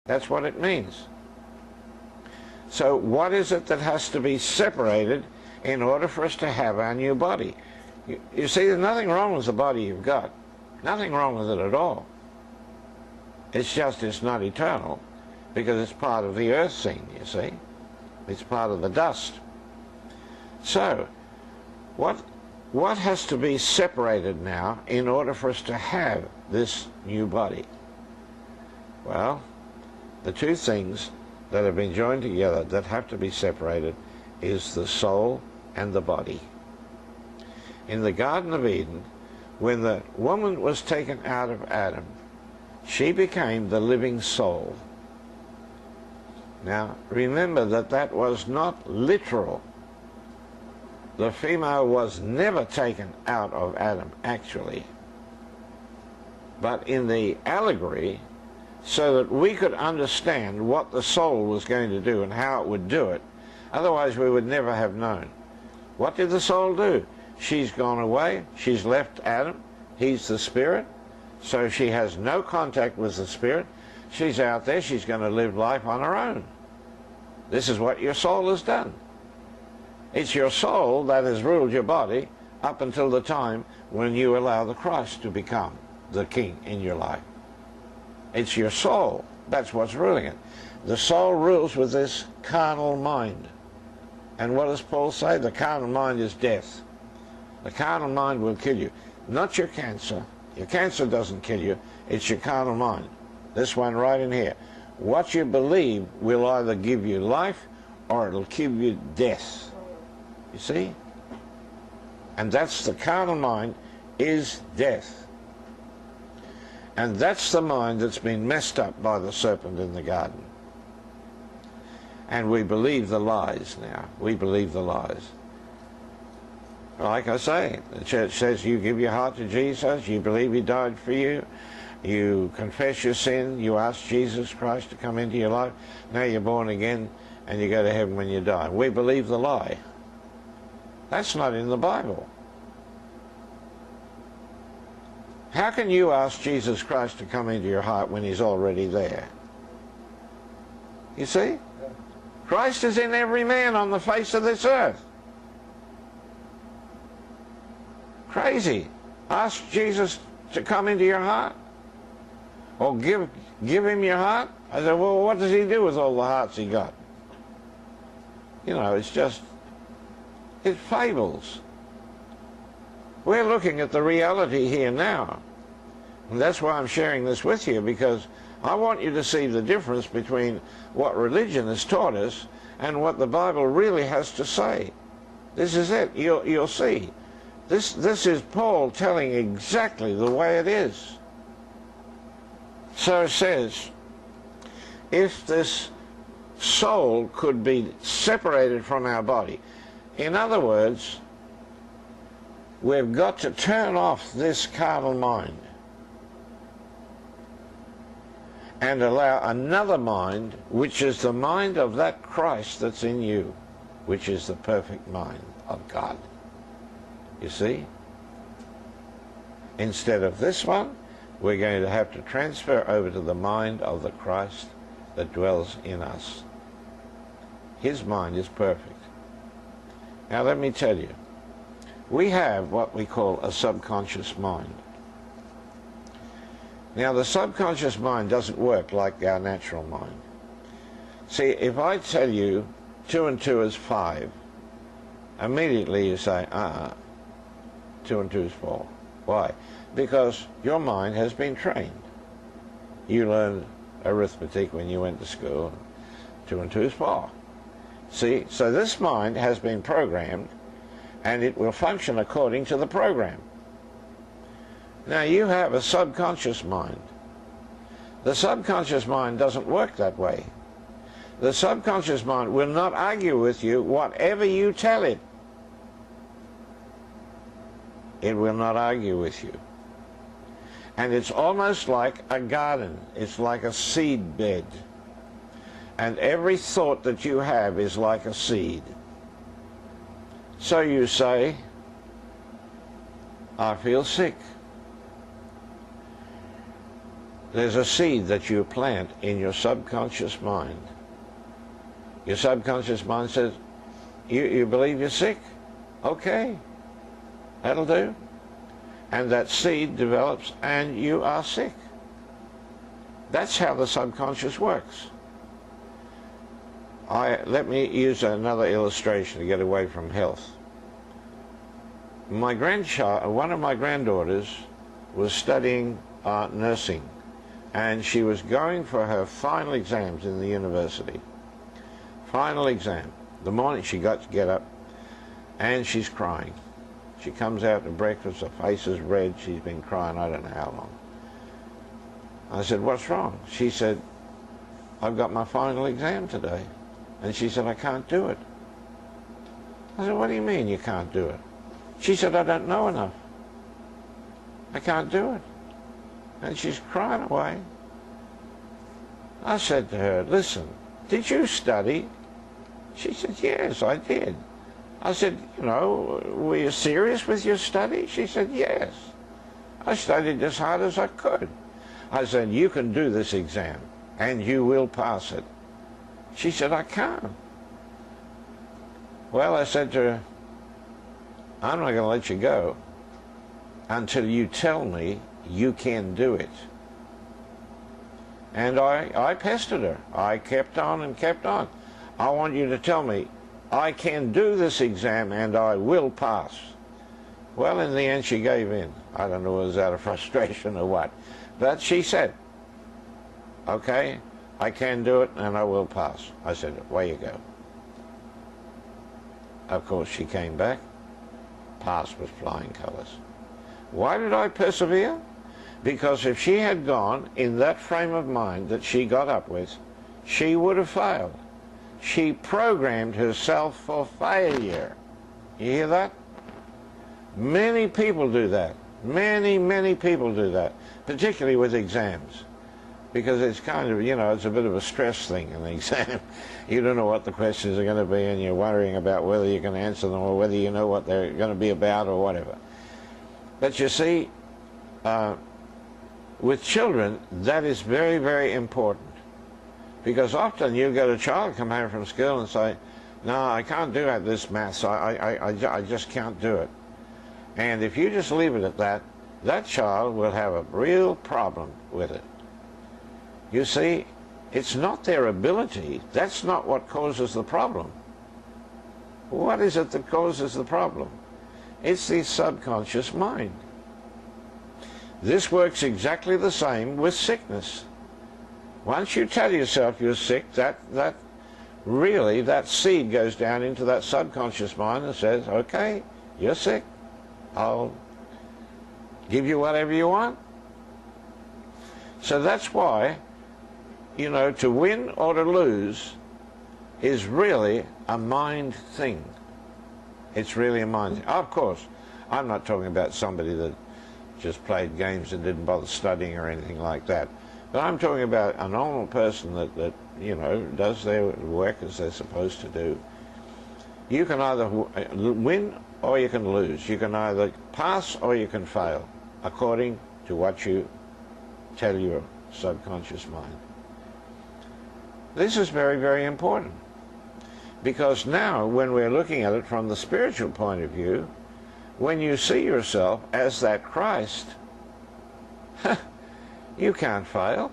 That's what it means. So what is it that has to be separated in order for us to have our new body? You see, there's nothing wrong with the body you've got. Nothing wrong with it at all. It's just it's not eternal because it's part of the earth scene, you see. It's part of the dust. So, what has to be separated now in order for us to have this new body? Well, the two things that have been joined together that have to be separated is the soul and the body. In the Garden of Eden, when the woman was taken out of Adam, she became the living soul. Now, remember that that was not literal. The female was never taken out of Adam, actually. But in the allegory, so that we could understand what the soul was going to do and how it would do it, otherwise we would never have known. What did the soul do? She's gone away, she's left Adam, he's the spirit, so she has no contact with the spirit. She's out there, she's going to live life on her own. This is what your soul has done. It's your soul that has ruled your body up until the time when you allow the Christ to become the king in your life. It's your soul. That's what's ruling it. The soul rules with this carnal mind. And what does Paul say? The carnal mind is death. The carnal mind will kill you. Not your cancer. Your cancer doesn't kill you. It's your carnal mind. This one right in here. What you believe will either give you life or it'll give you death. You see? And that's the carnal mind is death. And that's the mind that's been messed up by the serpent in the garden. And we believe the lies now. We believe the lies. Like I say, the church says you give your heart to Jesus, you believe he died for you, you confess your sin, you ask Jesus Christ to come into your life, now you're born again and you go to heaven when you die. We believe the lie. That's not in the Bible. How can you ask Jesus Christ to come into your heart when he's already there? You see? Christ is in every man on the face of this earth. Crazy. Ask Jesus to come into your heart. Or give him your heart. I said, well, what does he do with all the hearts he got? You know, it's fables. We're looking at the reality here now. And that's why I'm sharing this with you, because I want you to see the difference between what religion has taught us and what the Bible really has to say. This is it. You'll see. This is Paul telling exactly the way it is. So it says, if this soul could be separated from our body, in other words, we've got to turn off this carnal mind and allow another mind, which is the mind of that Christ that's in you, which is the perfect mind of God. You see? Instead of this one, we're going to have to transfer over to the mind of the Christ that dwells in us. His mind is perfect. Now let me tell you, we have what we call a subconscious mind. Now the subconscious mind doesn't work like our natural mind. See, if I tell you 2 and 2 is 5, immediately you say, 2 and 2 is 4. Why? Because your mind has been trained. You learned arithmetic when you went to school. 2 and 2 is 4. See, so this mind has been programmed and it will function according to the program. Now you have a subconscious mind. The subconscious mind doesn't work that way. The subconscious mind will not argue with you whatever you tell it. It will not argue with you. And it's almost like a garden. It's like a seed bed. And every thought that you have is like a seed. So you say, I feel sick. There's a seed that you plant in your subconscious mind. Your subconscious mind says, you believe you're sick? Okay, that'll do. And that seed develops and you are sick. That's how the subconscious works. Let me use another illustration to get away from health. My grandchild, one of my granddaughters, was studying nursing, and she was going for her final exams in the university. Final exam. The morning she got to get up, and she's crying. She comes out to breakfast, her face is red, she's been crying I don't know how long. I said, what's wrong? She said, I've got my final exam today. And she said, I can't do it. I said, what do you mean you can't do it? She said, I don't know enough. I can't do it. And she's crying away. I said to her, listen, did you study? She said, yes, I did. I said, you know, were you serious with your study? She said, yes. I studied as hard as I could. I said, you can do this exam, and you will pass it. She said, I can't. Well, I said to her, I'm not going to let you go until you tell me you can do it. And I pestered her. I kept on and kept on. I want you to tell me I can do this exam and I will pass. Well, in the end, she gave in. I don't know if it was out of frustration or what. But she said, okay, I can do it and I will pass. I said, away you go. Of course, she came back. Passed with flying colours. Why did I persevere? Because if she had gone in that frame of mind that she got up with, she would have failed. She programmed herself for failure. You hear that? Many people do that. Many people do that, particularly with exams. Because it's kind of, you know, it's a bit of a stress thing in the exam. You don't know what the questions are going to be and you're worrying about whether you can answer them or whether you know what they're going to be about or whatever. But you see, with children, that is very important. Because often you get a child come home from school and say, no, I can't do this maths, I just can't do it. And if you just leave it at that, that child will have a real problem with it. You see, it's not their ability. That's not what causes the problem. What is it that causes the problem? It's the subconscious mind. This works exactly the same with sickness. Once you tell yourself you're sick, that seed goes down into that subconscious mind and says, okay, you're sick. I'll give you whatever you want. So that's why, you know, to win or to lose is really a mind thing. It's really a mind thing. Of course, I'm not talking about somebody that just played games and didn't bother studying or anything like that. But I'm talking about a normal person that you know, does their work as they're supposed to do. You can either win or you can lose. You can either pass or you can fail, according to what you tell your subconscious mind. This is very important, because now when we're looking at it from the spiritual point of view, when you see yourself as that Christ, you can't fail.